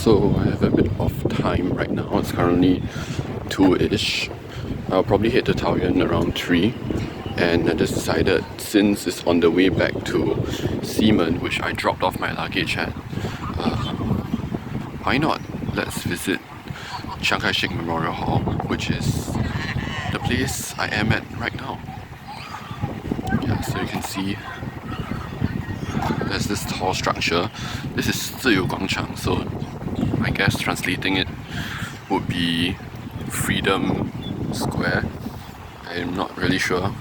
So I have a bit of time right now. It's currently 2-ish. I'll probably head to Taiwan around 3. And I just decided, since it's on the way back to Ximen, which I dropped off my luggage at, why not? Let's visit Chiang Kai-Shek Memorial Hall, which is the place I am at right now. Yeah, so you can see there's this tall structure. This is 自由广场, so I guess translating it would be Freedom Square. I'm not really sure.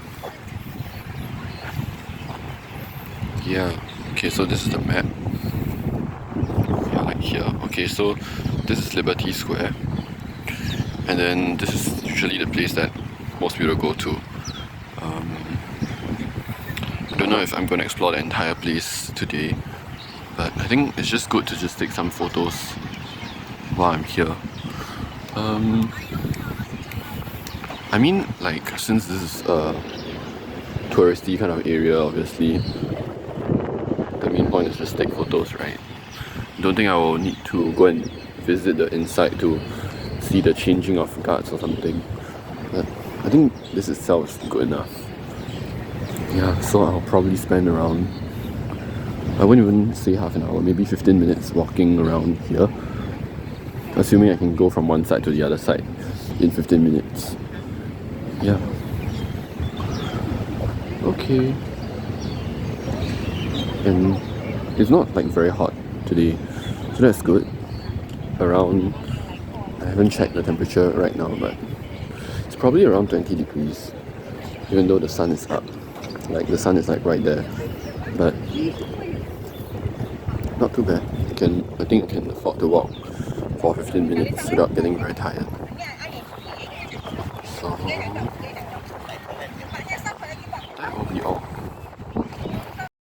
Yeah, okay, so this is the map. Yeah, like here. Okay, so this is Liberty Square. And then this is usually the place that most people go to. I don't know if I'm going to explore the entire place today, but I think it's just good to just take some photos while I'm here. I mean, like, since this is a touristy kind of area, obviously, the main point is just take photos, right? I don't think I will need to go and visit the inside to see the changing of guards or something. But I think this itself is good enough. Yeah, so I'll probably spend around, I wouldn't even say half an hour, maybe 15 minutes walking around here. Assuming I can go from one side to the other side in 15 minutes. Yeah. Okay. And it's not like very hot today, so that's good. Around, I haven't checked the temperature right now, but it's probably around 20 degrees, even though the sun is up. Like, the sun is like right there, but not too bad. I think I can afford to walk for 15 minutes without getting very tired. So